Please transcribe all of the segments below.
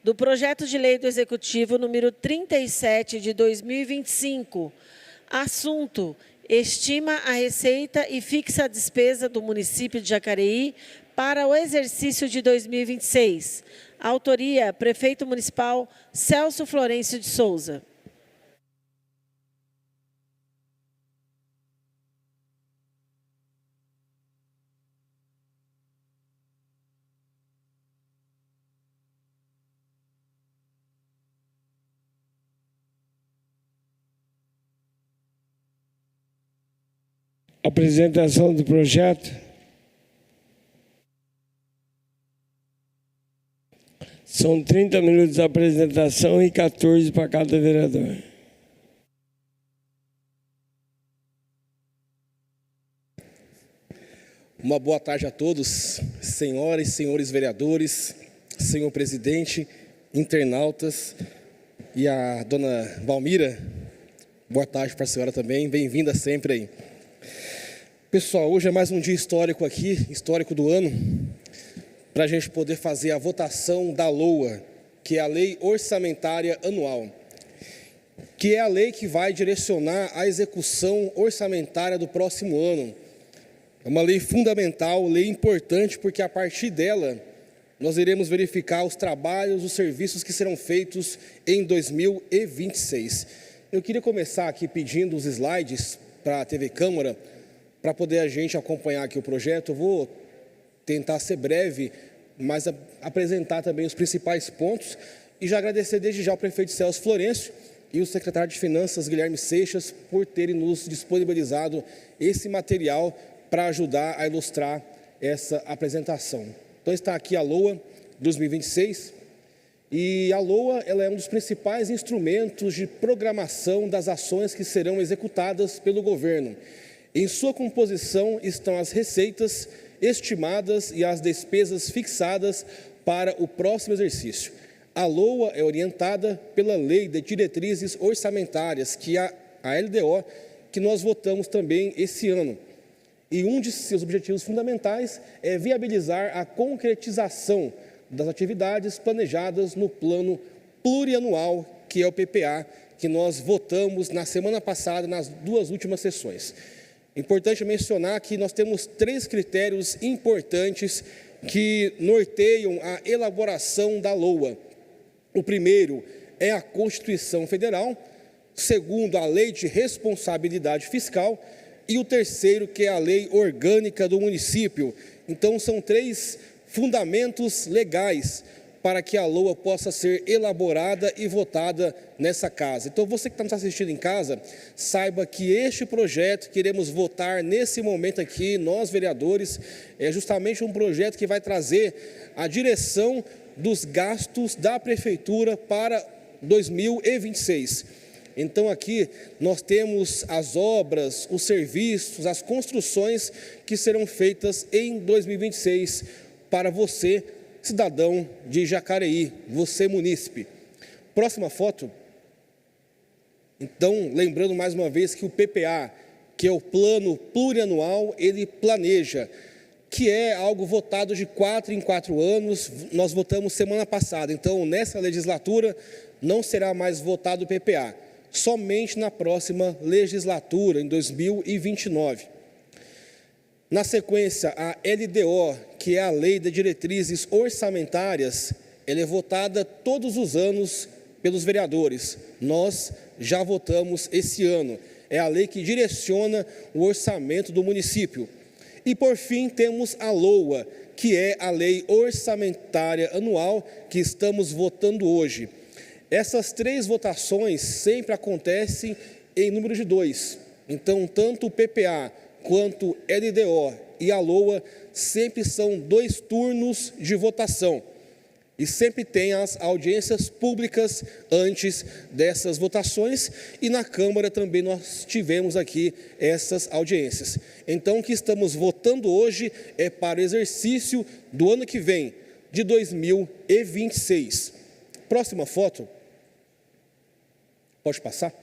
do projeto de lei do Executivo número 37 de 2025. Assunto: estima a receita e fixa a despesa do município de Jacareí para o exercício de 2026. Autoria: Prefeito Municipal Celso Florencio de Souza. Apresentação do projeto. São 30 minutos de apresentação e 14 para cada vereador. Uma boa tarde a todos, senhoras e senhores vereadores, senhor presidente, internautas e a dona Valmira. Boa tarde para a senhora também, bem-vinda sempre aí. Pessoal, hoje é mais um dia histórico aqui, histórico do ano, para a gente poder fazer a votação da LOA, que é a Lei Orçamentária Anual, que é a lei que vai direcionar a execução orçamentária do próximo ano. É uma lei fundamental, lei importante, porque a partir dela nós iremos verificar os trabalhos, os serviços que serão feitos em 2026. Eu queria começar aqui pedindo os slides para a TV Câmara, para poder a gente acompanhar aqui o projeto. Eu vou tentar ser breve, mas apresentar também os principais pontos e já agradecer desde já ao prefeito Celso Florencio e o secretário de Finanças, Guilherme Seixas, por terem nos disponibilizado esse material para ajudar a ilustrar essa apresentação. Então está aqui a LOA 2026 e a LOA ela é um dos principais instrumentos de programação das ações que serão executadas pelo governo. Em sua composição estão as receitas estimadas e as despesas fixadas para o próximo exercício. A LOA é orientada pela Lei de Diretrizes Orçamentárias, que é a LDO, que nós votamos também esse ano. E um de seus objetivos fundamentais é viabilizar a concretização das atividades planejadas no Plano Plurianual, que é o PPA, que nós votamos na semana passada, nas duas últimas sessões. Importante mencionar que nós temos 3 critérios importantes que norteiam a elaboração da LOA. O primeiro é a Constituição Federal, segundo a Lei de Responsabilidade Fiscal e o terceiro que é a Lei Orgânica do Município. Então são 3 fundamentos legais para que a LOA possa ser elaborada e votada nessa casa. Então, você que está nos assistindo em casa, saiba que este projeto que iremos votar nesse momento aqui, nós vereadores, é justamente um projeto que vai trazer a direção dos gastos da Prefeitura para 2026. Então, aqui nós temos as obras, os serviços, as construções que serão feitas em 2026 para você, cidadão de Jacareí, você munícipe. Próxima foto. Então, lembrando mais uma vez que o PPA, que é o Plano Plurianual, ele planeja, que é algo votado de 4 em 4 anos, nós votamos semana passada. Então, nessa legislatura, não será mais votado o PPA, somente na próxima legislatura, em 2029. Na sequência, a LDO, que é a Lei de Diretrizes Orçamentárias, ela é votada todos os anos pelos vereadores. Nós já votamos esse ano. É a lei que direciona o orçamento do município. E, por fim, temos a LOA, que é a Lei Orçamentária Anual, que estamos votando hoje. Essas 3 votações sempre acontecem em número de 2. Então, tanto o PPA quanto LDO e a LOA sempre são 2 turnos de votação. E sempre tem as audiências públicas antes dessas votações e na Câmara também nós tivemos aqui essas audiências. Então, o que estamos votando hoje é para o exercício do ano que vem, de 2026. Próxima foto. Pode passar?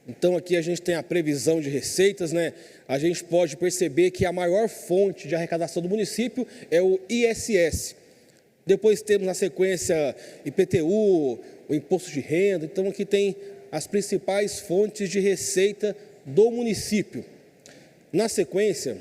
Então, aqui a gente tem a previsão de receitas, né? A gente pode perceber que a maior fonte de arrecadação do município é o ISS. Depois temos na sequência IPTU, o imposto de renda. Então aqui tem as principais fontes de receita do município. Na sequência,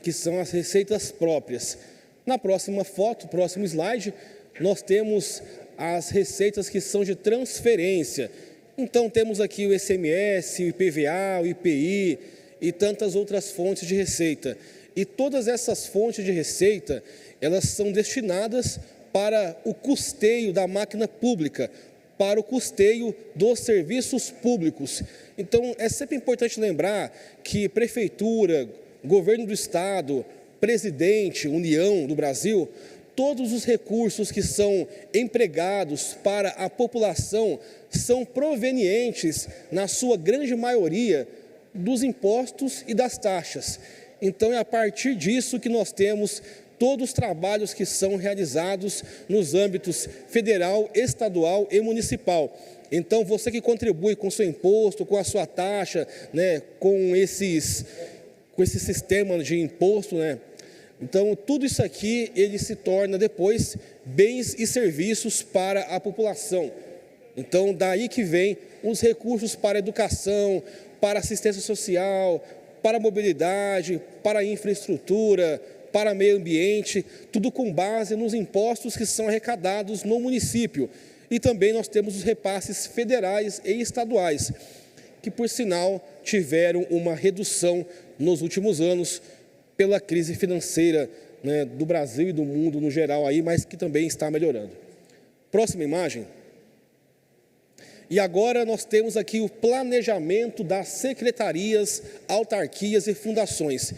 que são as receitas próprias. Na próxima foto, próximo slide, nós temos as receitas que são de transferência. Então temos aqui o ICMS, o IPVA, o IPI e tantas outras fontes de receita. E todas essas fontes de receita, elas são destinadas para o custeio da máquina pública, para o custeio dos serviços públicos. Então, é sempre importante lembrar que prefeitura, governo do estado, presidente, União do Brasil, todos os recursos que são empregados para a população são provenientes, na sua grande maioria, dos impostos e das taxas. Então, é a partir disso que nós temos todos os trabalhos que são realizados nos âmbitos federal, estadual e municipal. Então, você que contribui com o seu imposto, com a sua taxa, né, com esse sistema de imposto, né? Então, tudo isso aqui, ele se torna depois bens e serviços para a população. Então, daí que vem os recursos para a educação, para a assistência social, para a mobilidade, para a infraestrutura, para meio ambiente, tudo com base nos impostos que são arrecadados no município. E também nós temos os repasses federais e estaduais, que por sinal tiveram uma redução nos últimos anos pela crise financeira, né, do Brasil e do mundo no geral, aí, mas que também está melhorando. Próxima imagem. E agora nós temos aqui o planejamento das secretarias, autarquias e fundações.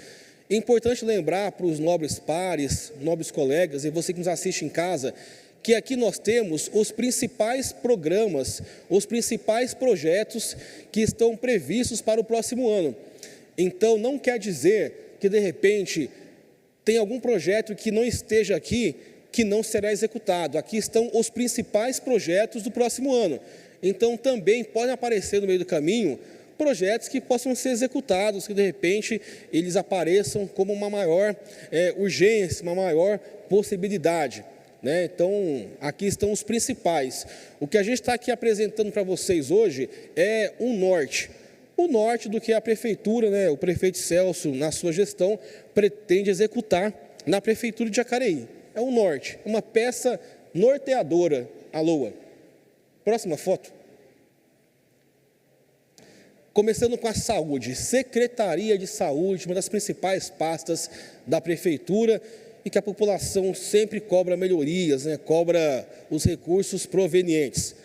É importante lembrar para os nobres pares, nobres colegas e você que nos assiste em casa, que aqui nós temos os principais programas, os principais projetos que estão previstos para o próximo ano. Então, não quer dizer que, de repente, tem algum projeto que não esteja aqui, que não será executado. Aqui estão os principais projetos do próximo ano. Então, também podem aparecer no meio do caminho projetos que possam ser executados, que de repente eles apareçam como uma maior urgência, uma maior possibilidade, né? Então, aqui estão os principais. O que a gente está aqui apresentando para vocês hoje é o norte do que a prefeitura, né, o prefeito Celso, na sua gestão, pretende executar na prefeitura de Jacareí. É o norte, uma peça norteadora, a LOA. Próxima foto. Começando com a saúde, Secretaria de Saúde, uma das principais pastas da prefeitura e que a população sempre cobra melhorias, né? Cobra os recursos provenientes.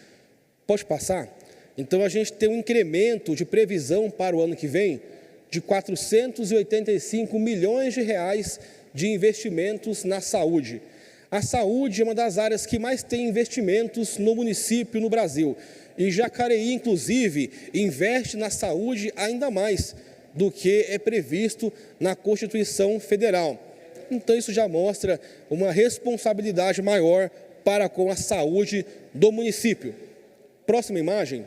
Pode passar? Então, a gente tem um incremento de previsão para o ano que vem de 485 milhões de reais de investimentos na saúde. A saúde é uma das áreas que mais tem investimentos no município, no Brasil. E Jacareí, inclusive, investe na saúde ainda mais do que é previsto na Constituição Federal. Então, isso já mostra uma responsabilidade maior para com a saúde do município. Próxima imagem.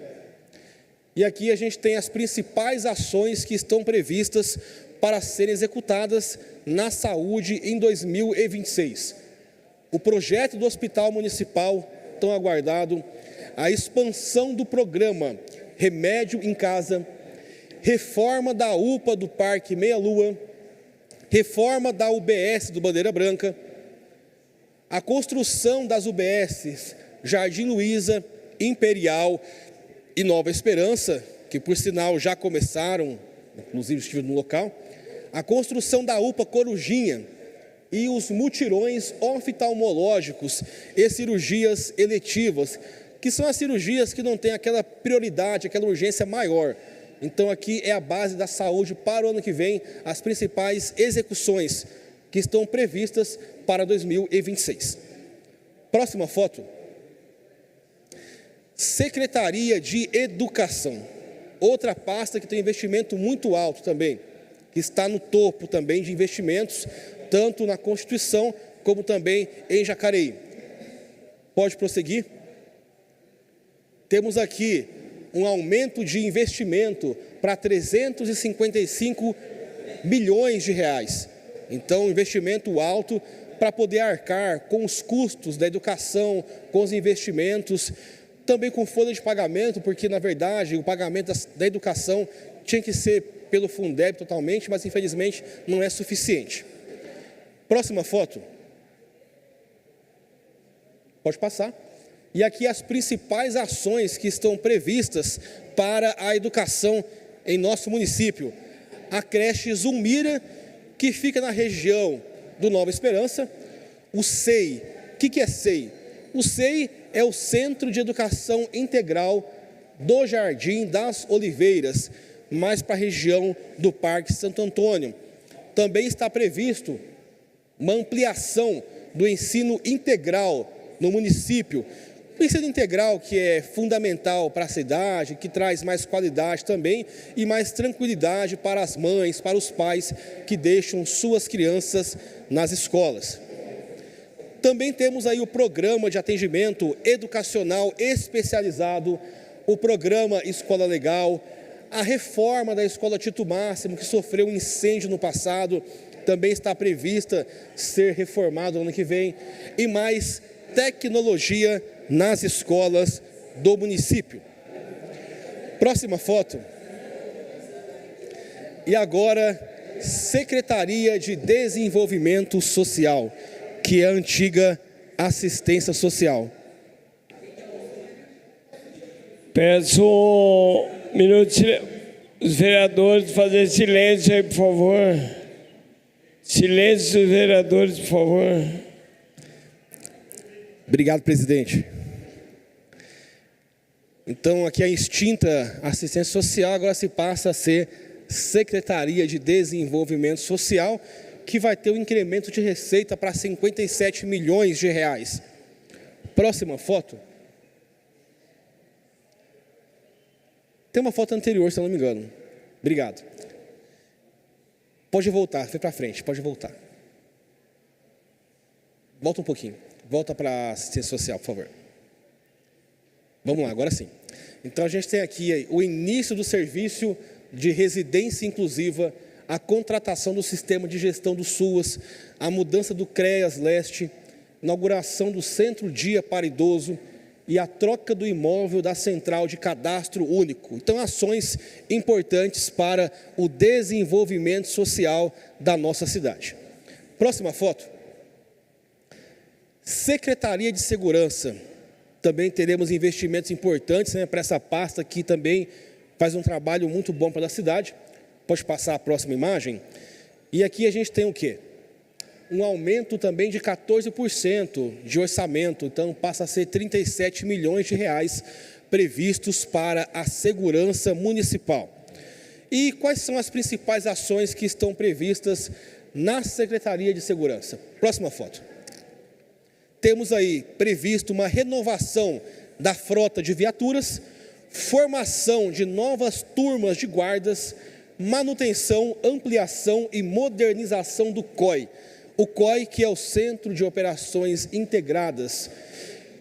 E aqui a gente tem as principais ações que estão previstas para serem executadas na saúde em 2026. O projeto do Hospital Municipal, tão aguardado, a expansão do programa Remédio em Casa, reforma da UPA do Parque Meia Lua, reforma da UBS do Bandeira Branca, a construção das UBSs Jardim Luiza, Imperial e Nova Esperança, que por sinal já começaram, inclusive estive no local, a construção da UPA Corujinha e os mutirões oftalmológicos e cirurgias eletivas, que são as cirurgias que não têm aquela prioridade, aquela urgência maior. Então, aqui é a base da saúde para o ano que vem, as principais execuções que estão previstas para 2026. Próxima foto. Secretaria de Educação, outra pasta que tem investimento muito alto também, que está no topo também de investimentos, tanto na Constituição como também em Jacareí. Pode prosseguir? Temos aqui um aumento de investimento para 355 milhões de reais. Então, investimento alto para poder arcar com os custos da educação, com os investimentos, também com folha de pagamento, porque, na verdade, o pagamento da educação tinha que ser pelo Fundeb totalmente, mas, infelizmente, não é suficiente. Próxima foto. Pode passar. E aqui as principais ações que estão previstas para a educação em nosso município. A creche Zulmira, que fica na região do Nova Esperança. O SEI. O que é SEI? O SEI é o Centro de Educação Integral do Jardim das Oliveiras, mais para a região do Parque Santo Antônio. Também está previsto uma ampliação do ensino integral no município. O ensino integral que é fundamental para a cidade, que traz mais qualidade também e mais tranquilidade para as mães, para os pais que deixam suas crianças nas escolas. Também temos aí o programa de atendimento educacional especializado, o programa Escola Legal, a reforma da Escola Tito Máximo, que sofreu um incêndio no passado, também está prevista ser reformado no ano que vem, e mais tecnologia nas escolas do município. Próxima foto. E agora, Secretaria de Desenvolvimento Social, que é a antiga Assistência Social. Peço um minuto, os vereadores fazer silêncio aí, por favor. Silêncio dos vereadores, por favor. Obrigado, presidente. Então, aqui a extinta Assistência Social agora se passa a ser Secretaria de Desenvolvimento Social, que vai ter um incremento de receita para 57 milhões de reais. Próxima foto. Tem uma foto anterior, se eu não me engano. Obrigado. Pode voltar, foi para frente, pode voltar. Volta um pouquinho. Volta para a assistência social, por favor. Vamos lá, agora sim. Então, a gente tem aqui o início do serviço de residência inclusiva, a contratação do sistema de gestão do SUAS, a mudança do CREAS Leste, inauguração do Centro Dia para Idoso e a troca do imóvel da Central de Cadastro Único. Então, ações importantes para o desenvolvimento social da nossa cidade. Próxima foto. Secretaria de Segurança. Também teremos investimentos importantes, para essa pasta que também faz um trabalho muito bom para a cidade. Pode passar a próxima imagem. E aqui a gente tem o quê? Um aumento também de 14% de orçamento, então passa a ser 37 milhões de reais previstos para a segurança municipal. E quais são as principais ações que estão previstas na Secretaria de Segurança? Próxima foto. Temos aí previsto uma renovação da frota de viaturas, formação de novas turmas de guardas, manutenção, ampliação e modernização do COI. O COI, que é o Centro de Operações Integradas,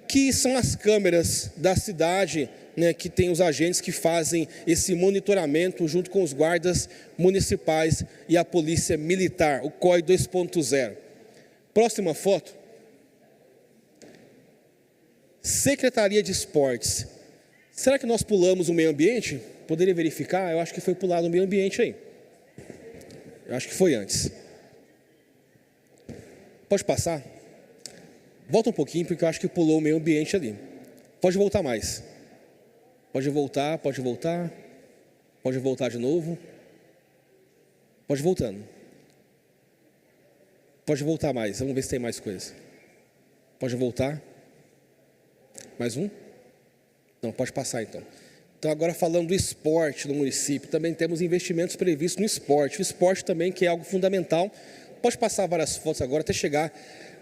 que são as câmeras da cidade, que tem os agentes que fazem esse monitoramento junto com os guardas municipais e a polícia militar, o COI 2.0. Próxima foto. Secretaria de Esportes. Será que nós pulamos o meio ambiente? Poderia verificar? Eu acho que foi pulado o meio ambiente aí. Eu acho que foi antes. Pode passar? Volta um pouquinho, porque eu acho que pulou o meio ambiente ali. Pode voltar mais. Pode voltar, pode voltar. Pode voltar de novo. Pode voltando. Pode voltar mais. Vamos ver se tem mais coisa. Pode voltar. Mais um? Não, pode passar então. Então, agora falando do esporte no município, também temos investimentos previstos no esporte. O esporte também, que é algo fundamental. Pode passar várias fotos agora até chegar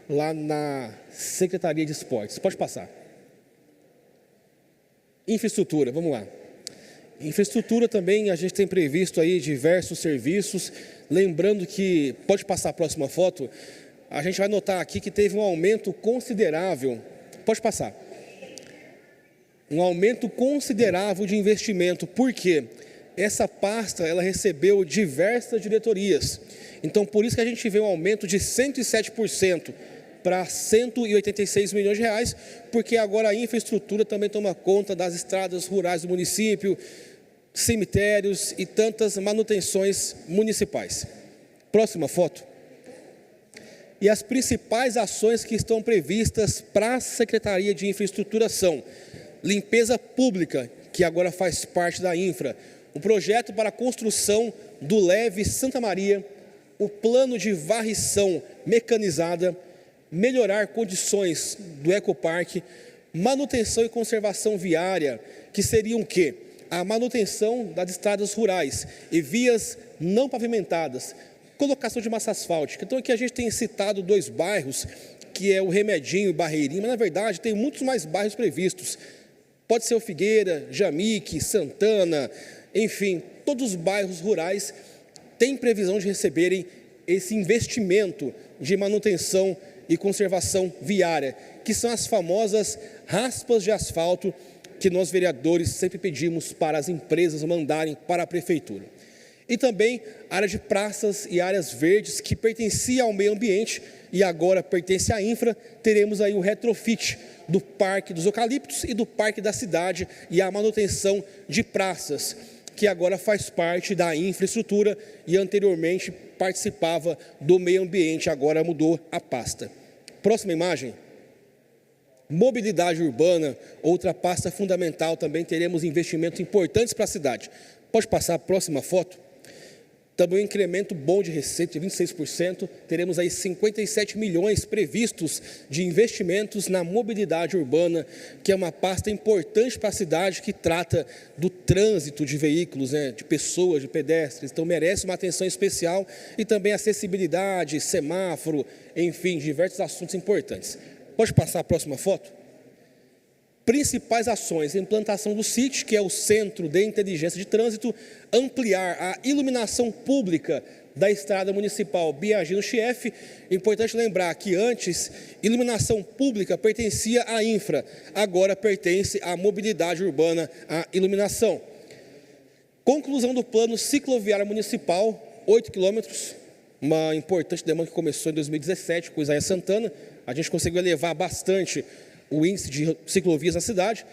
lá na Secretaria de Esportes. Pode passar. Infraestrutura, vamos lá. Infraestrutura também, a gente tem previsto aí diversos serviços. Lembrando que, pode passar a próxima foto, a gente vai notar aqui que teve um aumento considerável. Pode passar. Um aumento considerável de investimento. Por quê? essa pasta ela recebeu diversas diretorias. Então, por isso que a gente vê um aumento de 107% para 186 milhões de reais, porque agora a infraestrutura também toma conta das estradas rurais do município, cemitérios e tantas manutenções municipais. Próxima foto. E as principais ações que estão previstas para a Secretaria de Infraestrutura são limpeza pública, que agora faz parte da infra, o projeto para a construção do Leve Santa Maria, o plano de varrição mecanizada, melhorar condições do ecoparque, manutenção e conservação viária, que seriam o quê? A manutenção das estradas rurais e vias não pavimentadas, colocação de massa asfáltica. Então aqui a gente tem citado 2 bairros, que é o Remedinho e Barreirinho, mas na verdade tem muitos mais bairros previstos. Pode ser o Figueira, Jamique, Santana, enfim, todos os bairros rurais têm previsão de receberem esse investimento de manutenção e conservação viária, que são as famosas raspas de asfalto que nós vereadores sempre pedimos para as empresas mandarem para a prefeitura. E também área de praças e áreas verdes que pertencia ao meio ambiente e agora pertence à infra, teremos aí o retrofit do Parque dos Eucaliptos e do Parque da Cidade e a manutenção de praças, que agora faz parte da infraestrutura e anteriormente participava do meio ambiente, agora mudou a pasta. Próxima imagem. Mobilidade urbana, outra pasta fundamental, também teremos investimentos importantes para a cidade. Pode passar a próxima foto? Também um incremento bom de receita de 26%, teremos aí 57 milhões previstos de investimentos na mobilidade urbana, que é uma pasta importante para a cidade, que trata do trânsito de veículos, de pessoas, de pedestres, então merece uma atenção especial, e também acessibilidade, semáforo, enfim, diversos assuntos importantes. Pode passar a próxima foto? Principais ações: implantação do CIT, que é o Centro de Inteligência de Trânsito, ampliar a iluminação pública da estrada municipal Biagino Chief. Importante lembrar que antes, iluminação pública pertencia à infra, agora pertence à mobilidade urbana, à iluminação. Conclusão do plano cicloviário municipal, 8 quilômetros, uma importante demanda que começou em 2017 com o Isaías Santana. A gente conseguiu elevar bastante o índice de ciclovias na cidade.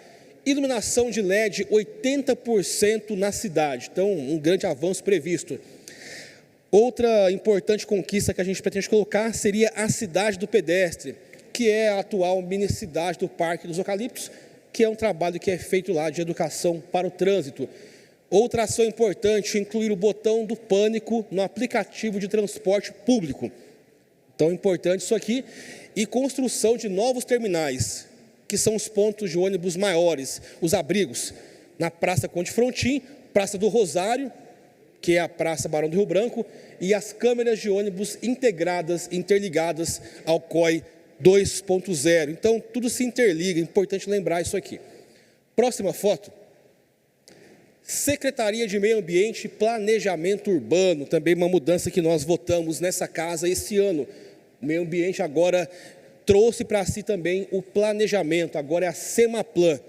Iluminação de LED, 80% na cidade, então um grande avanço previsto. Outra importante conquista que a gente pretende colocar seria a cidade do pedestre, que é a atual mini-cidade do Parque dos Eucaliptos, que é um trabalho que é feito lá de educação para o trânsito. Outra ação importante, incluir o botão do pânico no aplicativo de transporte público. Então, importante isso aqui. E construção de novos terminais, que são os pontos de ônibus maiores, os abrigos, na Praça Conde Frontin, Praça do Rosário, que é a Praça Barão do Rio Branco, e as câmeras de ônibus integradas, interligadas ao COI 2.0. Então, tudo se interliga, é importante lembrar isso aqui. Próxima foto. Secretaria de Meio Ambiente e Planejamento Urbano, também uma mudança que nós votamos nessa casa esse ano. O meio ambiente agora trouxe para si também o planejamento, agora é a Semaplan.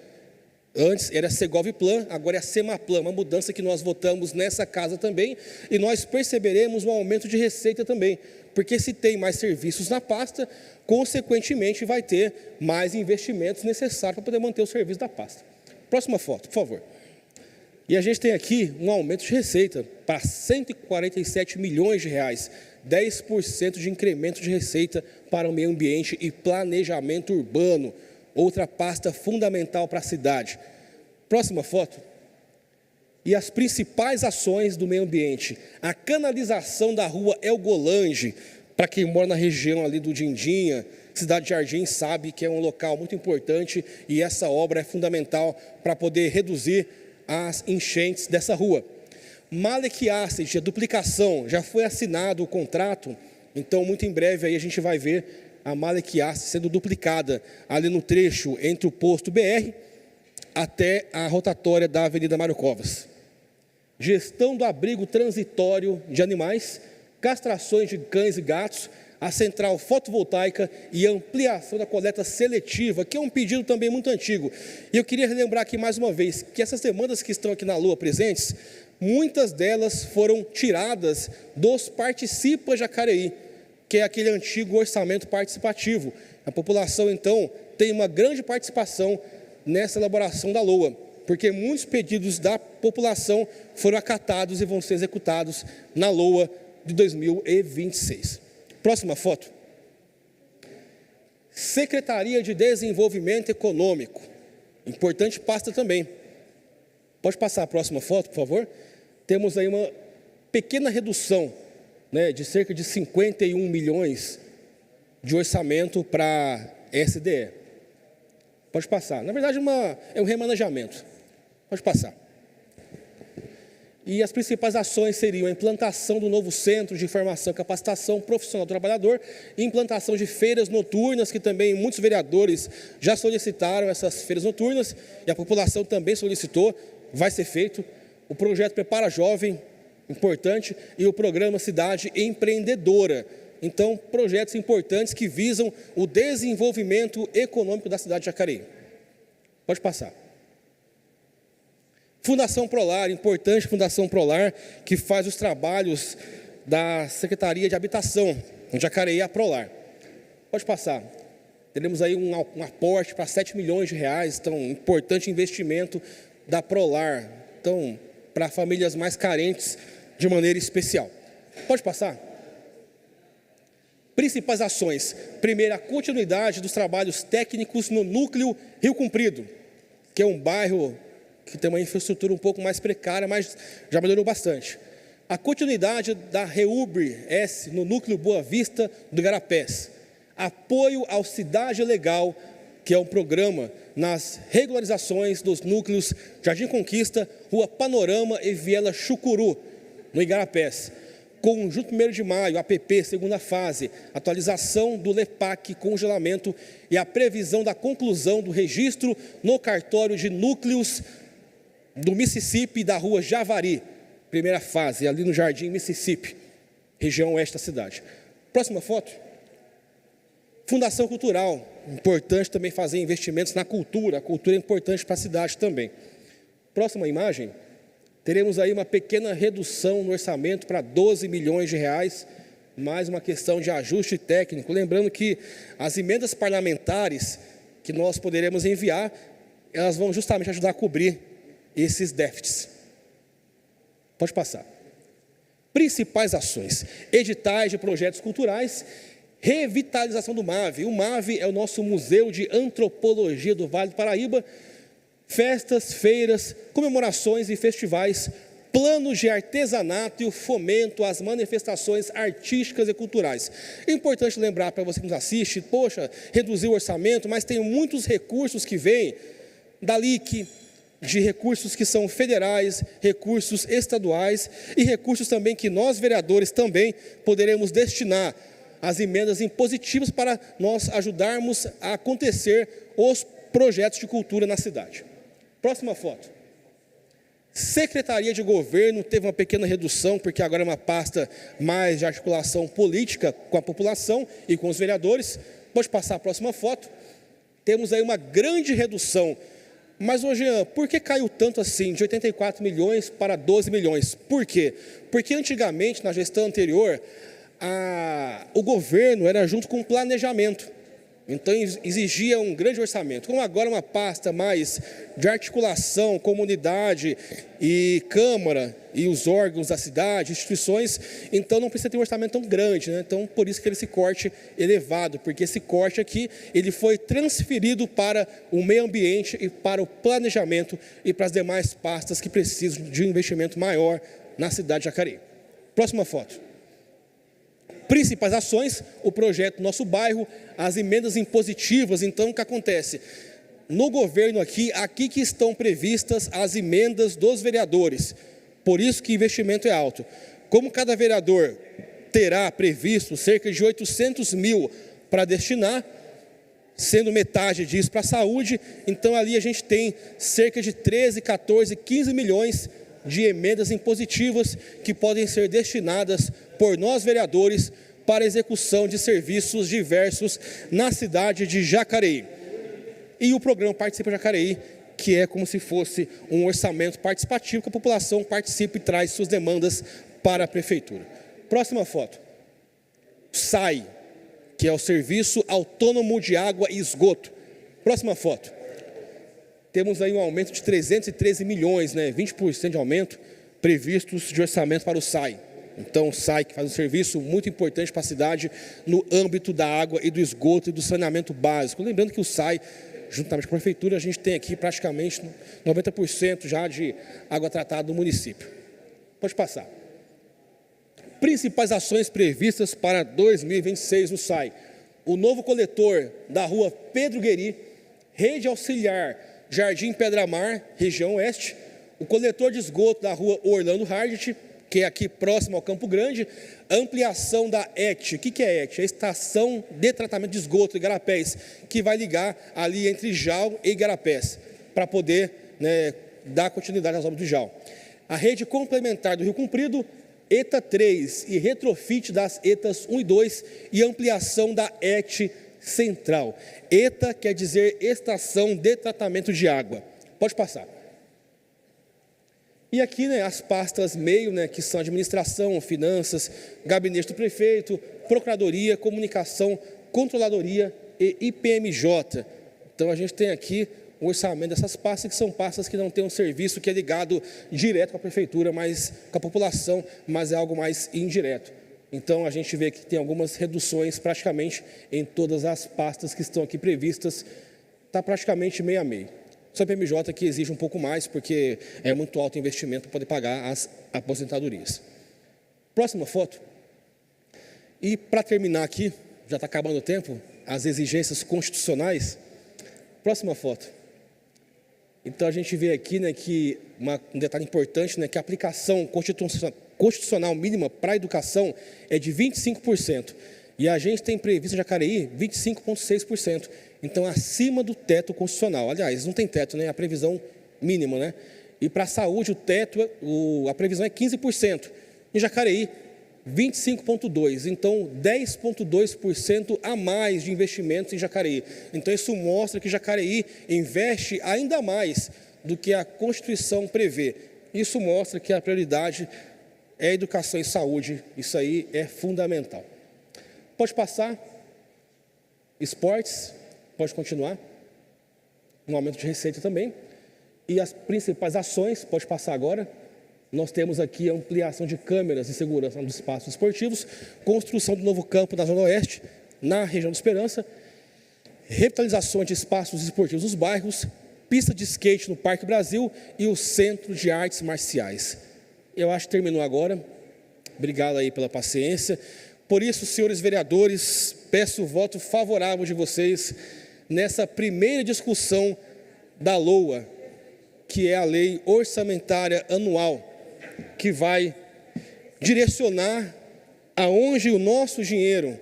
Antes era a Segoviplan, agora é a Semaplan, uma mudança que nós votamos nessa casa também, e nós perceberemos um aumento de receita também, porque se tem mais serviços na pasta, consequentemente vai ter mais investimentos necessários para poder manter o serviço da pasta. Próxima foto, por favor. E a gente tem aqui um aumento de receita para 147 milhões de reais, 10% de incremento de receita para o meio ambiente e planejamento urbano, outra pasta fundamental para a cidade. Próxima foto. E as principais ações do meio ambiente: a canalização da rua Elgolange, para quem mora na região ali do Dindinha, Cidade de Jardim, sabe que é um local muito importante e essa obra é fundamental para poder reduzir as enchentes dessa rua. Malek Acid, a duplicação, já foi assinado o contrato, então muito em breve aí a gente vai ver a Malek Acid sendo duplicada ali no trecho entre o posto BR até a rotatória da Avenida Mário Covas. Gestão do abrigo transitório de animais, castrações de cães e gatos, a central fotovoltaica e a ampliação da coleta seletiva, que é um pedido também muito antigo. E eu queria relembrar aqui mais uma vez que essas demandas que estão aqui na LOA presentes, muitas delas foram tiradas dos Participa Jacareí, que é aquele antigo orçamento participativo. A população, então, tem uma grande participação nessa elaboração da LOA, porque muitos pedidos da população foram acatados e vão ser executados na LOA de 2026. Próxima foto. Secretaria de Desenvolvimento Econômico. Importante pasta também. Pode passar a próxima foto, por favor? Temos aí uma pequena redução, né, de cerca de 51 milhões de orçamento para SDE. Pode passar. Na verdade, é um remanejamento. Pode passar. E as principais ações seriam a implantação do novo Centro de Formação e Capacitação Profissional do Trabalhador, implantação de feiras noturnas, que também muitos vereadores já solicitaram essas feiras noturnas, e a população também solicitou, vai ser feito. O projeto Prepara Jovem, importante, e o programa Cidade Empreendedora. Então, projetos importantes que visam o desenvolvimento econômico da cidade de Jacareí. Pode passar. Fundação Prolar, importante Fundação Prolar, que faz os trabalhos da Secretaria de Habitação, em Jacareí, a Prolar. Pode passar. Teremos aí um aporte para 7 milhões de reais, então, importante investimento da Prolar, então, para famílias mais carentes de maneira especial. Pode passar. Principais ações. Primeiro, a continuidade dos trabalhos técnicos no núcleo Rio Comprido, que é um bairro que tem uma infraestrutura um pouco mais precária, mas já melhorou bastante. A continuidade da REUBR-S no núcleo Boa Vista do Igarapés. Apoio ao Cidade Legal, que é um programa nas regularizações dos núcleos Jardim Conquista, Rua Panorama e Viela Chucuru, no Igarapés. Conjunto 1º de Maio, APP, segunda fase, atualização do LEPAC, congelamento e a previsão da conclusão do registro no cartório de núcleos do Mississippi, da rua Javari, primeira fase, ali no Jardim Mississippi, região oeste da cidade. Próxima foto. Fundação Cultural, importante também fazer investimentos na cultura, a cultura é importante para a cidade também. Próxima imagem, teremos aí uma pequena redução no orçamento para 12 milhões de reais, mais uma questão de ajuste técnico, lembrando que as emendas parlamentares que nós poderemos enviar, elas vão justamente ajudar a cobrir esses déficits. Pode passar. Principais ações: editais de projetos culturais, revitalização do MAV. O MAV é o nosso Museu de Antropologia do Vale do Paraíba. Festas, feiras, comemorações e festivais, planos de artesanato e o fomento às manifestações artísticas e culturais. É importante lembrar para você que nos assiste, poxa, reduziu o orçamento, mas tem muitos recursos que vêm da LIC, de recursos que são federais, recursos estaduais e recursos também que nós, vereadores, também poderemos destinar às emendas impositivas para nós ajudarmos a acontecer os projetos de cultura na cidade. Próxima foto. Secretaria de Governo teve uma pequena redução, porque agora é uma pasta mais de articulação política com a população e com os vereadores. Pode passar a próxima foto. Temos aí uma grande redução. Mas, ô Jean, por que caiu tanto assim, de 84 milhões para 12 milhões? Por quê? Porque antigamente, na gestão anterior, o governo era junto com o planejamento. Então, exigia um grande orçamento. Como agora é uma pasta mais de articulação, comunidade e Câmara e os órgãos da cidade, instituições, então não precisa ter um orçamento tão grande, né? Então, por isso que esse corte elevado, porque esse corte aqui, ele foi transferido para o meio ambiente e para o planejamento e para as demais pastas que precisam de um investimento maior na cidade de Jacareí. Próxima foto. Principais ações, o projeto Nosso Bairro, as emendas impositivas. Então, o que acontece? No governo aqui que estão previstas as emendas dos vereadores, por isso que o investimento é alto. Como cada vereador terá previsto cerca de 800 mil para destinar, sendo metade disso para a saúde, então ali a gente tem cerca de 13, 14, 15 milhões de emendas impositivas que podem ser destinadas por nós vereadores para execução de serviços diversos na cidade de Jacareí. E o programa Participa Jacareí, que é como se fosse um orçamento participativo, que a população participa e traz suas demandas para a prefeitura. Próxima foto. SAI, que é o Serviço Autônomo de Água e Esgoto. Próxima foto. Temos aí um aumento de 313 milhões, 20% de aumento previstos de orçamento para o SAI. Então, o SAI, que faz um serviço muito importante para a cidade no âmbito da água e do esgoto e do saneamento básico. Lembrando que o SAI, juntamente com a prefeitura, a gente tem aqui praticamente 90% já de água tratada no município. Pode passar. Principais ações previstas para 2026 no SAI. O novo coletor da rua Pedro Gueri, rede auxiliar Jardim Pedra-Mar, região oeste. O coletor de esgoto da rua Orlando Hardt, que é aqui próximo ao Campo Grande. Ampliação da ET. O que é ET? É a Estação de Tratamento de Esgoto de Igarapés, que vai ligar ali entre Jal e Igarapés, para poder dar continuidade às obras do Jal. A rede complementar do Rio Comprido, ETA 3 e retrofit das ETAs 1 e 2 e ampliação da ET Central. ETA quer dizer Estação de Tratamento de Água. Pode passar. E aqui, as pastas meio, que são administração, finanças, gabinete do prefeito, procuradoria, comunicação, controladoria e IPMJ. Então, a gente tem aqui o orçamento dessas pastas, que são pastas que não têm um serviço que é ligado direto com a prefeitura, mas com a população, mas é algo mais indireto. Então, a gente vê que tem algumas reduções praticamente em todas as pastas que estão aqui previstas, está praticamente meio a meio. Só a PMJ que exige um pouco mais, porque é muito alto o investimento para poder pagar as aposentadorias. Próxima foto. E para terminar aqui, já está acabando o tempo, as exigências constitucionais. Próxima foto. Então a gente vê aqui que um detalhe importante, que a aplicação constitucional mínima para a educação é de 25%. E a gente tem previsto em Jacareí 25,6%. Então, acima do teto constitucional. Aliás, não tem teto, a previsão mínima, E para a saúde, o teto, a previsão é 15%. Em Jacareí, 25,2%. Então, 10,2% a mais de investimentos em Jacareí. Então, isso mostra que Jacareí investe ainda mais do que a Constituição prevê. Isso mostra que a prioridade é educação e saúde. Isso aí é fundamental. Pode passar. Esportes. Pode continuar. Um aumento de receita também. E as principais ações, pode passar agora. Nós temos aqui a ampliação de câmeras de segurança nos espaços esportivos, construção do novo campo na Zona Oeste, na região do Esperança, revitalização de espaços esportivos nos bairros, pista de skate no Parque Brasil e o Centro de Artes Marciais. Eu acho que terminou agora. Obrigado aí pela paciência. Por isso, senhores vereadores, peço o voto favorável de vocês nessa primeira discussão da LOA, que é a Lei Orçamentária Anual, que vai direcionar aonde o nosso dinheiro,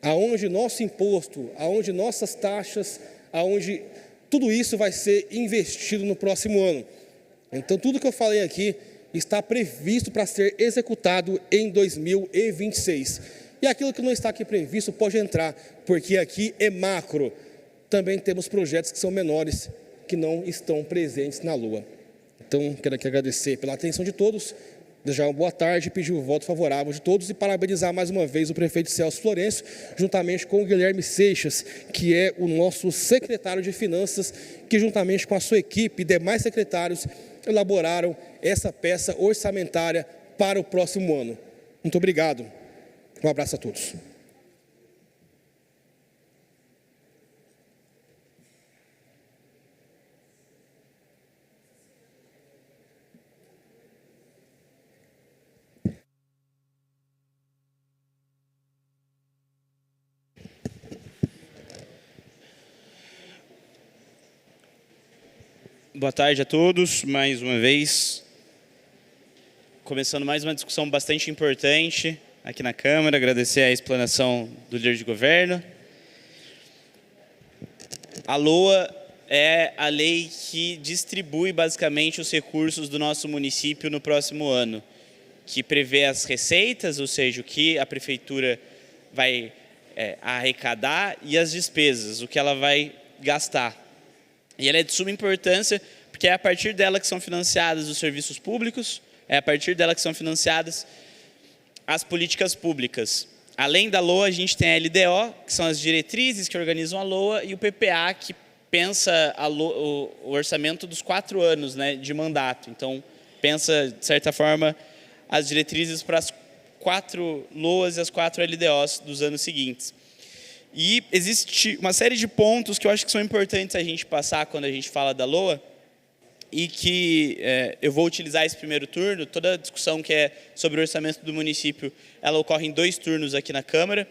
aonde nosso imposto, aonde nossas taxas, aonde tudo isso vai ser investido no próximo ano. Então, tudo que eu falei aqui está previsto para ser executado em 2026. E aquilo que não está aqui previsto pode entrar, porque aqui é macro. Também temos projetos que são menores, que não estão presentes na LOA. Então, quero aqui agradecer pela atenção de todos, desejar uma boa tarde, pedir o voto favorável de todos e parabenizar mais uma vez o prefeito Celso Florencio, juntamente com o Guilherme Seixas, que é o nosso secretário de Finanças, que juntamente com a sua equipe e demais secretários elaboraram essa peça orçamentária para o próximo ano. Muito obrigado. Um abraço a todos. Boa tarde a todos, mais uma vez. Começando mais uma discussão bastante importante aqui na Câmara, agradecer a explanação do líder de governo. A LOA é a lei que distribui basicamente os recursos do nosso município no próximo ano, que prevê as receitas, ou seja, o que a prefeitura vai arrecadar e as despesas, o que ela vai gastar. E ela é de suma importância porque é a partir dela que são financiados os serviços públicos, é a partir dela que são financiadas as políticas públicas. Além da LOA, a gente tem a LDO, que são as diretrizes que organizam a LOA, e o PPA, que pensa o orçamento dos 4 anos, né, de mandato. Então, pensa, de certa forma, as diretrizes para as 4 LOAs e as 4 LDOs dos anos seguintes. E existe uma série de pontos que eu acho que são importantes a gente passar quando a gente fala da LOA, e que eu vou utilizar esse primeiro turno. Toda a discussão que é sobre o orçamento do município, ela ocorre em 2 turnos aqui na Câmara.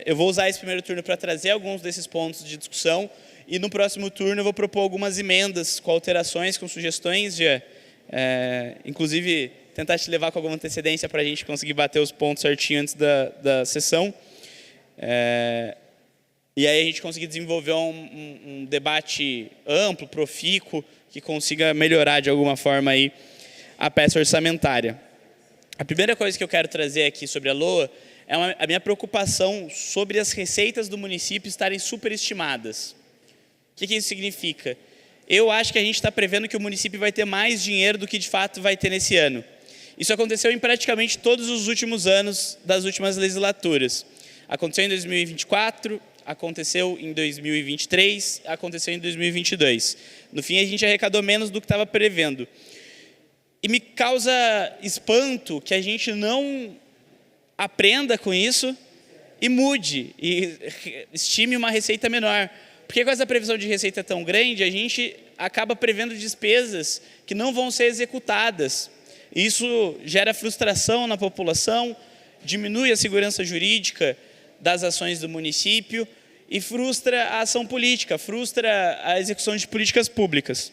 Eu vou usar esse primeiro turno para trazer alguns desses pontos de discussão, e no próximo turno eu vou propor algumas emendas com alterações, com sugestões, inclusive tentar te levar com alguma antecedência para a gente conseguir bater os pontos certinho antes da sessão. E aí a gente conseguir desenvolver um debate amplo, profícuo, que consiga melhorar de alguma forma aí a peça orçamentária. A primeira coisa que eu quero trazer aqui sobre a LOA é a minha preocupação sobre as receitas do município estarem superestimadas. O que isso significa? Eu acho que a gente está prevendo que o município vai ter mais dinheiro do que de fato vai ter nesse ano. Isso aconteceu em praticamente todos os últimos anos das últimas legislaturas. Aconteceu em 2024, aconteceu em 2023, aconteceu em 2022. No fim, a gente arrecadou menos do que estava prevendo. E me causa espanto que a gente não aprenda com isso e mude, e estime uma receita menor. Porque com essa previsão de receita tão grande, a gente acaba prevendo despesas que não vão ser executadas. Isso gera frustração na população, diminui a segurança jurídica das ações do município e frustra a ação política, frustra a execução de políticas públicas.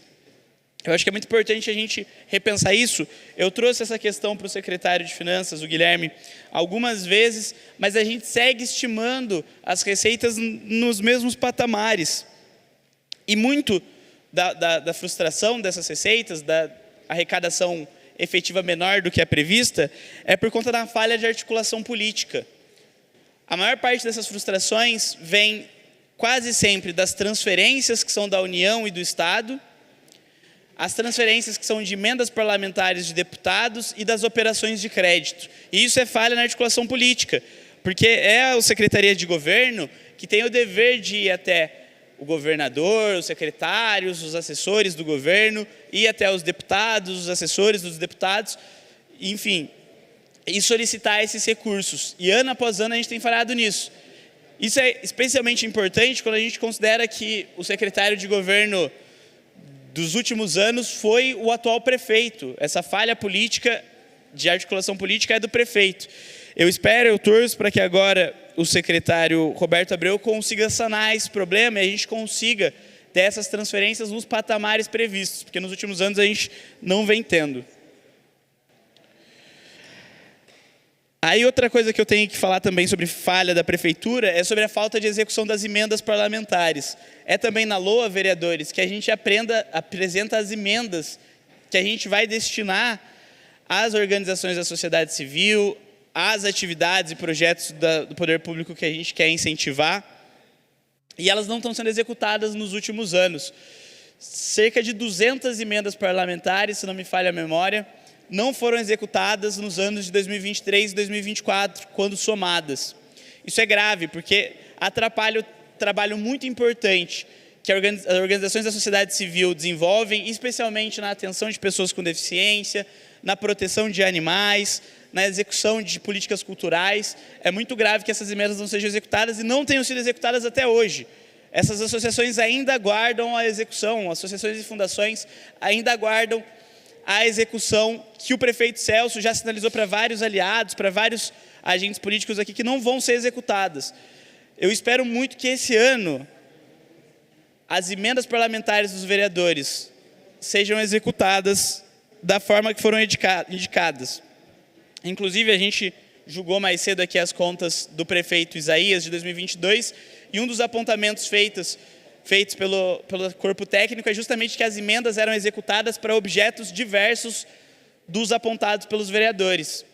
Eu acho que é muito importante a gente repensar isso. Eu trouxe essa questão para o secretário de Finanças, o Guilherme, algumas vezes, mas a gente segue estimando as receitas nos mesmos patamares. E muito da frustração dessas receitas, da arrecadação efetiva menor do que é prevista, é por conta da falha de articulação política. A maior parte dessas frustrações vem quase sempre das transferências que são da União e do Estado, as transferências que são de emendas parlamentares de deputados e das operações de crédito. E isso é falha na articulação política, porque é a Secretaria de Governo que tem o dever de ir até o governador, os secretários, os assessores do governo, ir até os deputados, os assessores dos deputados, enfim, e solicitar esses recursos. E ano após ano a gente tem falhado nisso. Isso é especialmente importante quando a gente considera que o secretário de governo dos últimos anos foi o atual prefeito. Essa falha política, de articulação política, é do prefeito. Eu torço para que agora o secretário Roberto Abreu consiga sanar esse problema e a gente consiga ter essas transferências nos patamares previstos, porque nos últimos anos a gente não vem tendo. Aí outra coisa que eu tenho que falar também sobre falha da prefeitura é sobre a falta de execução das emendas parlamentares. É também na LOA, vereadores, que a gente apresenta as emendas que a gente vai destinar às organizações da sociedade civil, às atividades e projetos do poder público que a gente quer incentivar, e elas não estão sendo executadas nos últimos anos. Cerca de 200 emendas parlamentares, se não me falha a memória, não foram executadas nos anos de 2023 e 2024, quando somadas. Isso é grave, porque atrapalha o trabalho muito importante que as organizações da sociedade civil desenvolvem, especialmente na atenção de pessoas com deficiência, na proteção de animais, na execução de políticas culturais. É muito grave que essas emendas não sejam executadas e não tenham sido executadas até hoje. Essas associações ainda aguardam a execução, associações e fundações ainda aguardam a execução que o prefeito Celso já sinalizou para vários aliados, para vários agentes políticos aqui, que não vão ser executadas. Eu espero muito que esse ano as emendas parlamentares dos vereadores sejam executadas da forma que foram indicadas. Inclusive, a gente julgou mais cedo aqui as contas do prefeito Isaías de 2022, e um dos apontamentos feitos pelo corpo técnico é justamente que as emendas eram executadas para objetos diversos dos apontados pelos vereadores.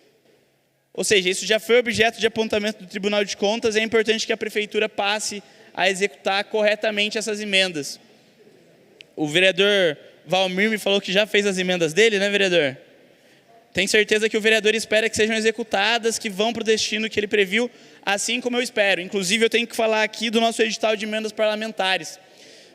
Ou seja, isso já foi objeto de apontamento do Tribunal de Contas e é importante que a Prefeitura passe a executar corretamente essas emendas. O vereador Valmir me falou que já fez as emendas dele, né, vereador? Tenho certeza que o vereador espera que sejam executadas, que vão para o destino que ele previu, assim como eu espero. Inclusive, eu tenho que falar aqui do nosso edital de emendas parlamentares.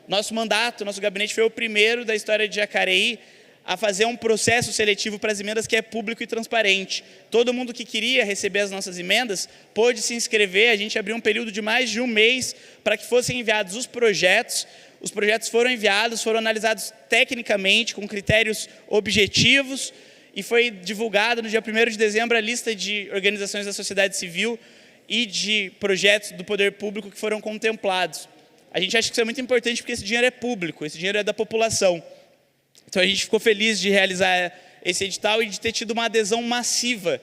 Nosso mandato, nosso gabinete foi o primeiro da história de Jacareí a fazer um processo seletivo para as emendas que é público e transparente. Todo mundo que queria receber as nossas emendas pôde se inscrever. A gente abriu um período de mais de um mês para que fossem enviados os projetos. Os projetos foram enviados, foram analisados tecnicamente, com critérios objetivos, e foi divulgada no dia 1º de dezembro a lista de organizações da sociedade civil e de projetos do poder público que foram contemplados. A gente acha que isso é muito importante porque esse dinheiro é público, esse dinheiro é da população. Então a gente ficou feliz de realizar esse edital e de ter tido uma adesão massiva.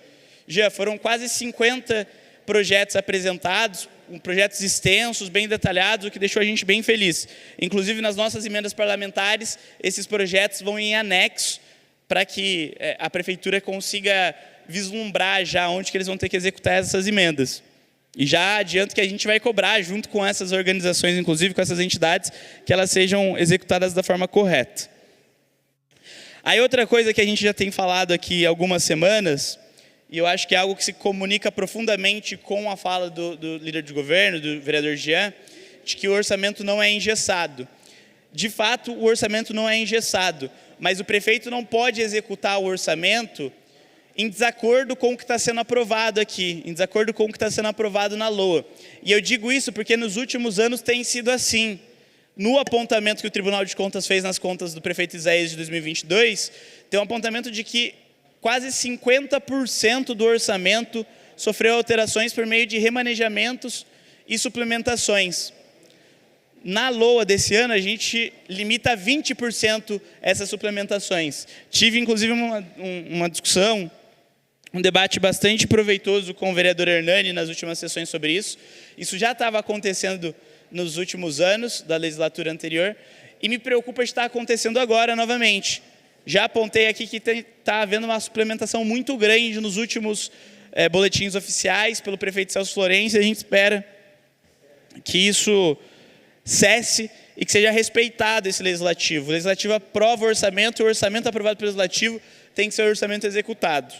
Já foram quase 50 projetos apresentados, projetos extensos, bem detalhados, o que deixou a gente bem feliz. Inclusive, nas nossas emendas parlamentares, esses projetos vão em anexo para que a Prefeitura consiga vislumbrar já onde que eles vão ter que executar essas emendas. E já adianto que a gente vai cobrar, junto com essas organizações, inclusive com essas entidades, que elas sejam executadas da forma correta. Aí outra coisa que a gente já tem falado aqui há algumas semanas, e eu acho que é algo que se comunica profundamente com a fala do líder de governo, do vereador Jean, de que o orçamento não é engessado. De fato, o orçamento não é engessado, mas o prefeito não pode executar o orçamento em desacordo com o que está sendo aprovado aqui, em desacordo com o que está sendo aprovado na LOA. E eu digo isso porque nos últimos anos tem sido assim. No apontamento que o Tribunal de Contas fez nas contas do prefeito Isaías de 2022, tem um apontamento de que quase 50% do orçamento sofreu alterações por meio de remanejamentos e suplementações. Na LOA desse ano, a gente limita a 20% essas suplementações. Tive, inclusive, uma discussão, um debate bastante proveitoso com o vereador Hernani nas últimas sessões sobre isso. Isso já estava acontecendo nos últimos anos da legislatura anterior e me preocupa de estar acontecendo agora novamente. Já apontei aqui que está havendo uma suplementação muito grande nos últimos boletins oficiais pelo prefeito Celso Florencio, e a gente espera que isso cesse e que seja respeitado esse legislativo. O legislativo aprova o orçamento e o orçamento aprovado pelo legislativo tem que ser o orçamento executado.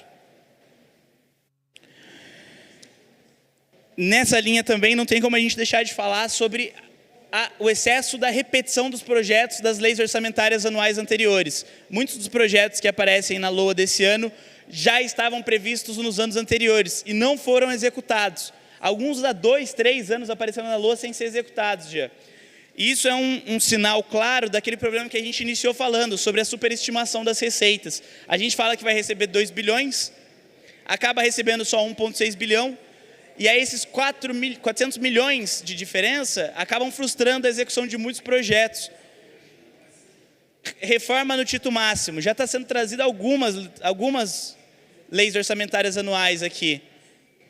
Nessa linha também não tem como a gente deixar de falar sobre o excesso da repetição dos projetos das leis orçamentárias anuais anteriores. Muitos dos projetos que aparecem na LOA desse ano já estavam previstos nos anos anteriores e não foram executados. Alguns há 2, 3 anos apareceram na LOA sem ser executados já. E isso é um sinal claro daquele problema que a gente iniciou falando, sobre a superestimação das receitas. A gente fala que vai receber 2 bilhões, acaba recebendo só 1,6 bilhão, e aí esses 400 milhões de diferença acabam frustrando a execução de muitos projetos. Reforma no Título Máximo, já está sendo trazida algumas leis orçamentárias anuais aqui.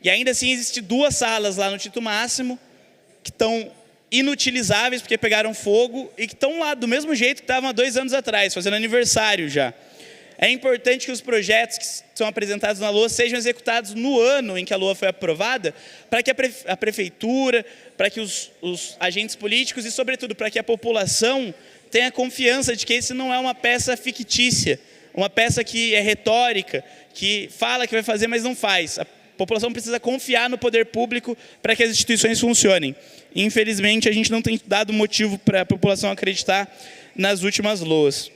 E ainda assim existem 2 salas lá no Título Máximo que estão inutilizáveis porque pegaram fogo e que estão lá do mesmo jeito que estavam há 2 anos atrás, fazendo aniversário já. É importante que os projetos que são apresentados na LOA sejam executados no ano em que a LOA foi aprovada, para que a prefeitura, para que os agentes políticos e, sobretudo, para que a população tenha confiança de que esse não é uma peça fictícia, uma peça que é retórica, que fala que vai fazer, mas não faz. A população precisa confiar no poder público para que as instituições funcionem. Infelizmente, a gente não tem dado motivo para a população acreditar nas últimas LOAs.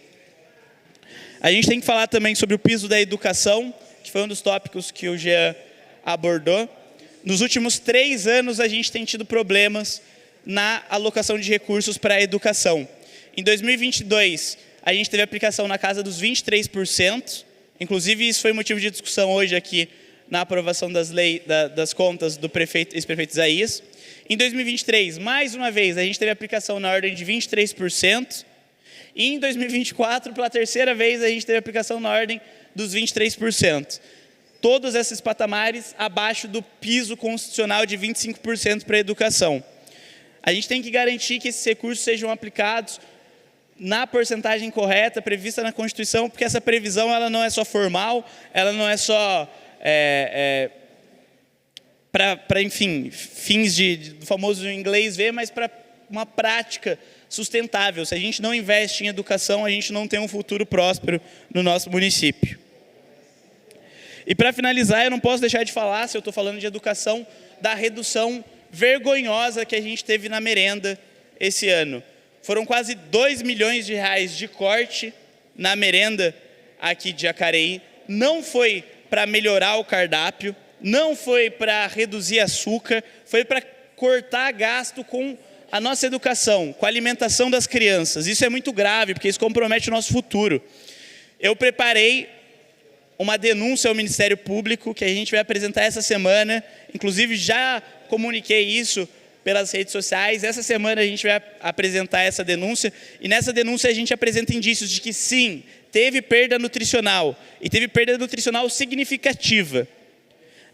A gente tem que falar também sobre o piso da educação, que foi um dos tópicos que o Jean abordou. Nos últimos 3 anos, a gente tem tido problemas na alocação de recursos para a educação. Em 2022, a gente teve aplicação na casa dos 23%. Inclusive, isso foi motivo de discussão hoje aqui na aprovação das contas do ex-prefeito Isaías. Em 2023, mais uma vez, a gente teve aplicação na ordem de 23%. E em 2024, pela 3ª vez, a gente teve aplicação na ordem dos 23%. Todos esses patamares abaixo do piso constitucional de 25% para a educação. A gente tem que garantir que esses recursos sejam aplicados na porcentagem correta, prevista na Constituição, porque essa previsão ela não é só formal, ela não é só enfim, fins do famoso inglês ver, mas para uma prática sustentável. Se a gente não investe em educação, a gente não tem um futuro próspero no nosso município. E para finalizar, eu não posso deixar de falar, se eu estou falando de educação, da redução vergonhosa que a gente teve na merenda esse ano. Foram quase 2 milhões de reais de corte na merenda aqui de Jacareí. Não foi para melhorar o cardápio, não foi para reduzir açúcar, foi para cortar gasto com a nossa educação, com a alimentação das crianças. Isso é muito grave, porque isso compromete o nosso futuro. Eu preparei uma denúncia ao Ministério Público, que a gente vai apresentar essa semana, inclusive já comuniquei isso pelas redes sociais. Essa semana a gente vai apresentar essa denúncia, e nessa denúncia a gente apresenta indícios de que sim, teve perda nutricional, e teve perda nutricional significativa.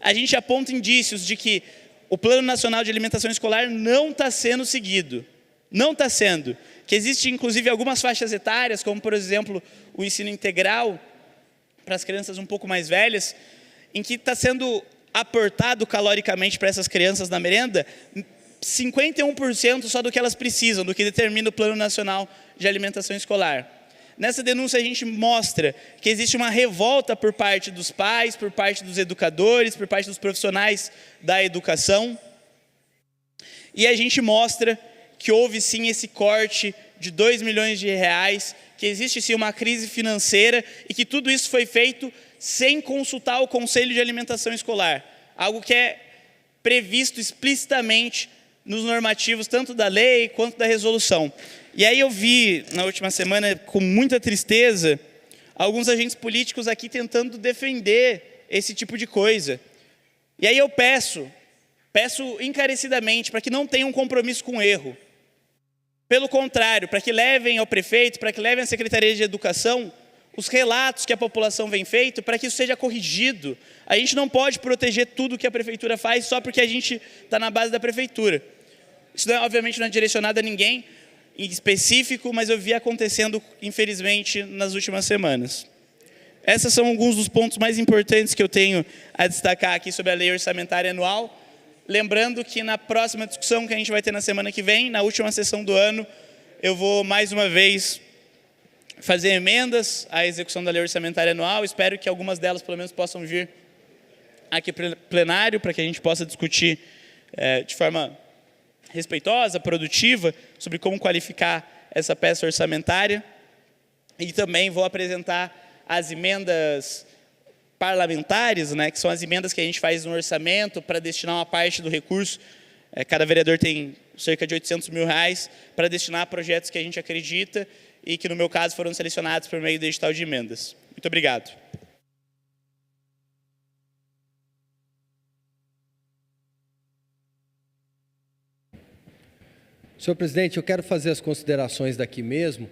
A gente aponta indícios de que o Plano Nacional de Alimentação Escolar não está sendo seguido. Não está sendo. Que existe, inclusive, algumas faixas etárias, como, por exemplo, o ensino integral, para as crianças um pouco mais velhas, em que está sendo aportado caloricamente para essas crianças na merenda 51% só do que elas precisam, do que determina o Plano Nacional de Alimentação Escolar. Nessa denúncia a gente mostra que existe uma revolta por parte dos pais, por parte dos educadores, por parte dos profissionais da educação. E a gente mostra que houve sim esse corte de 2 milhões de reais, que existe sim uma crise financeira e que tudo isso foi feito sem consultar o Conselho de Alimentação Escolar. Algo que é previsto explicitamente nos normativos, tanto da lei quanto da resolução. E aí eu vi, na última semana, com muita tristeza, alguns agentes políticos aqui tentando defender esse tipo de coisa. E aí eu peço encarecidamente para que não tenham um compromisso com o erro. Pelo contrário, para que levem ao prefeito, para que levem à Secretaria de Educação os relatos que a população vem feito, para que isso seja corrigido. A gente não pode proteger tudo que a prefeitura faz só porque a gente está na base da prefeitura. Isso, obviamente, não é direcionado a ninguém em específico, mas eu vi acontecendo, infelizmente, nas últimas semanas. Esses são alguns dos pontos mais importantes que eu tenho a destacar aqui sobre a Lei Orçamentária Anual. Lembrando que na próxima discussão que a gente vai ter na semana que vem, na última sessão do ano, eu vou mais uma vez fazer emendas à execução da Lei Orçamentária Anual. Espero que algumas delas, pelo menos, possam vir aqui para o plenário, para que a gente possa discutir de forma respeitosa, produtiva, sobre como qualificar essa peça orçamentária. E também vou apresentar as emendas parlamentares, né, que são as emendas que a gente faz no orçamento para destinar uma parte do recurso. Cada vereador tem cerca de 800 mil reais para destinar a projetos que a gente acredita e que, no meu caso, foram selecionados por meio do edital de emendas. Muito obrigado. Senhor presidente, eu quero fazer as considerações daqui mesmo.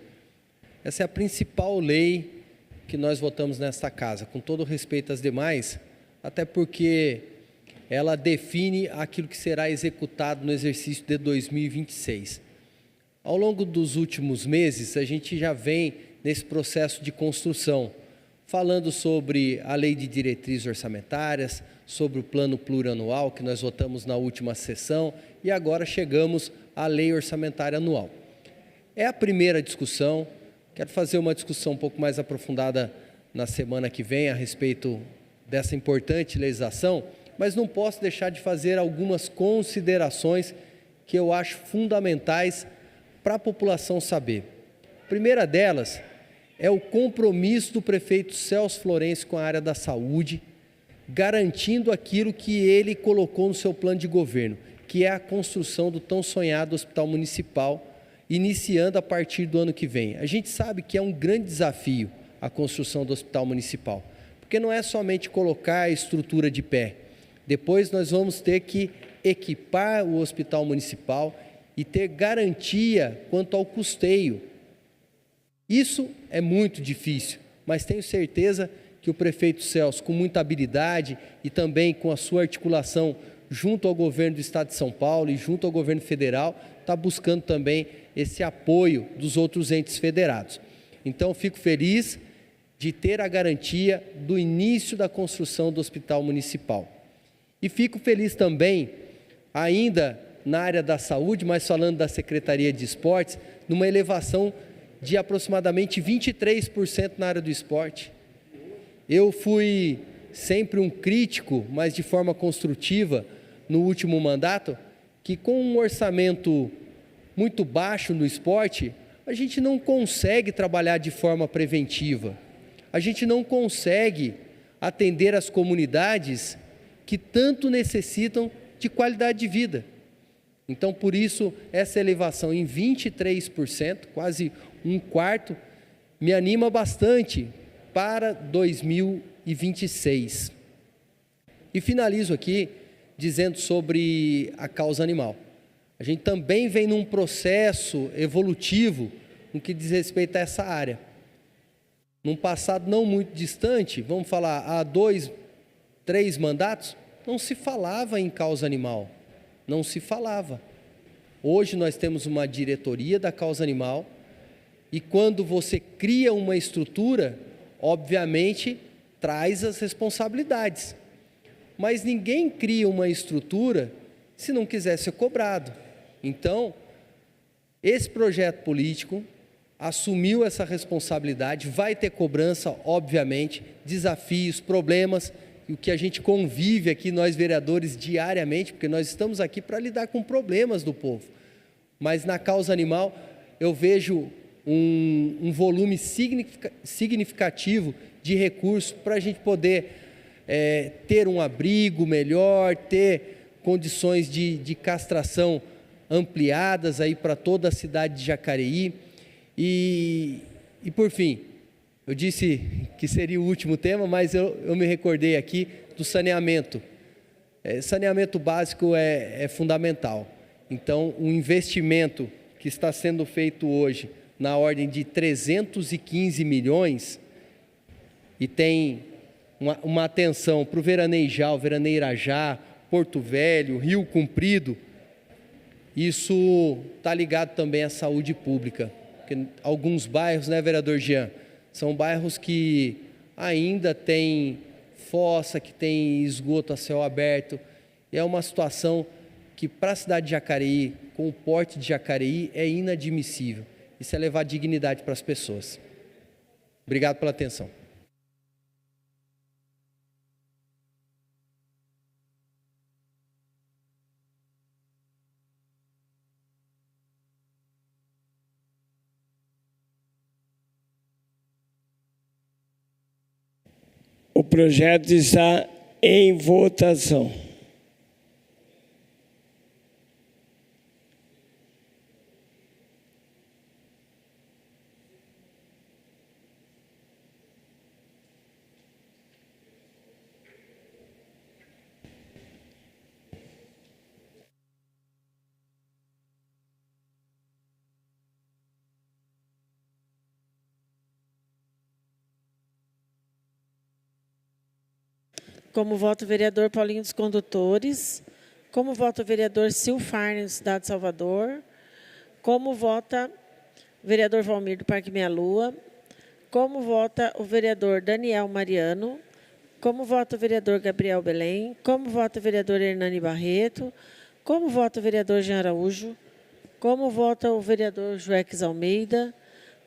Essa é a principal lei que nós votamos nesta casa, com todo respeito às demais, até porque ela define aquilo que será executado no exercício de 2026. Ao longo dos últimos meses, a gente já vem nesse processo de construção, falando sobre a lei de diretrizes orçamentárias, sobre o plano plurianual que nós votamos na última sessão e agora chegamos à lei orçamentária anual. É a primeira discussão. Quero fazer uma discussão um pouco mais aprofundada na semana que vem a respeito dessa importante legislação, mas não posso deixar de fazer algumas considerações que eu acho fundamentais para a população saber. A primeira delas é o compromisso do prefeito Celso Florencio com a área da saúde, garantindo aquilo que ele colocou no seu plano de governo, que é a construção do tão sonhado Hospital Municipal, iniciando a partir do ano que vem. A gente sabe que é um grande desafio a construção do Hospital Municipal, porque não é somente colocar a estrutura de pé. Depois nós vamos ter que equipar o Hospital Municipal e ter garantia quanto ao custeio. Isso é muito difícil, mas tenho certeza que o prefeito Celso, com muita habilidade e também com a sua articulação junto ao governo do Estado de São Paulo e junto ao governo federal, está buscando também esse apoio dos outros entes federados. Então, fico feliz de ter a garantia do início da construção do Hospital Municipal. E fico feliz também, ainda na área da saúde, mas falando da Secretaria de Esportes, numa elevação de aproximadamente 23% na área do esporte. Eu fui sempre um crítico, mas de forma construtiva, no último mandato, que com um orçamento muito baixo no esporte, a gente não consegue trabalhar de forma preventiva. A gente não consegue atender as comunidades que tanto necessitam de qualidade de vida. Então, por isso, essa elevação em 23%, quase um quarto, me anima bastante para 2026. E finalizo aqui dizendo sobre a causa animal. A gente também vem num processo evolutivo no que diz respeito a essa área. Num passado não muito distante, vamos falar, há 2, 3 mandatos, não se falava em causa animal, não se falava. Hoje nós temos uma diretoria da causa animal e quando você cria uma estrutura, obviamente traz as responsabilidades. Mas ninguém cria uma estrutura se não quiser ser cobrado. Então, esse projeto político assumiu essa responsabilidade, vai ter cobrança, obviamente, desafios, problemas, e o que a gente convive aqui, nós vereadores, diariamente, porque nós estamos aqui para lidar com problemas do povo. Mas na causa animal, eu vejo um volume significativo de recursos para a gente poder ter um abrigo melhor, ter condições de castração ampliadas aí para toda a cidade de Jacareí. E por fim, eu disse que seria o último tema, mas eu me recordei aqui do saneamento. Saneamento básico é fundamental. Então, um investimento que está sendo feito hoje na ordem de 315 milhões e tem uma atenção para o Veranejal, Veraneirajá, Porto Velho, Rio Comprido, isso está ligado também à saúde pública. Porque alguns bairros, né, vereador Jean, são bairros que ainda têm fossa, que tem esgoto a céu aberto. E é uma situação que para a cidade de Jacareí, com o porte de Jacareí, é inadmissível. Isso é levar dignidade para as pessoas. Obrigado pela atenção. O projeto está em votação. Como vota o vereador Paulinho dos Condutores. Como vota o vereador Sil Farnes, cidade de Salvador. Como vota o vereador Valmir do Parque Meia Lua. Como vota o vereador Daniel Mariano. Como vota o vereador Gabriel Belém. Como vota o vereador Hernani Barreto. Como vota o vereador Jean Araújo. Como vota o vereador Joeques Almeida.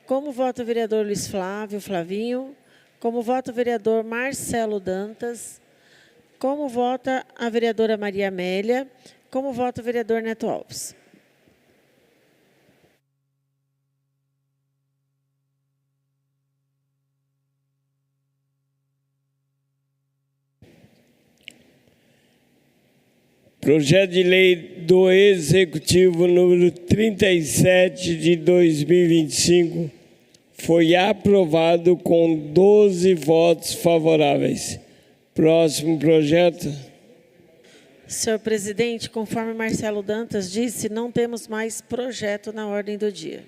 Como vota o vereador Luiz Flávio Flavinho. Como vota o vereador Marcelo Dantas. Como vota a vereadora Maria Amélia? Como vota o vereador Neto Alves? Projeto de lei do Executivo número 37 de 2025 foi aprovado com 12 votos favoráveis. Próximo projeto. Senhor presidente, conforme Marcelo Dantas disse, não temos mais projeto na ordem do dia.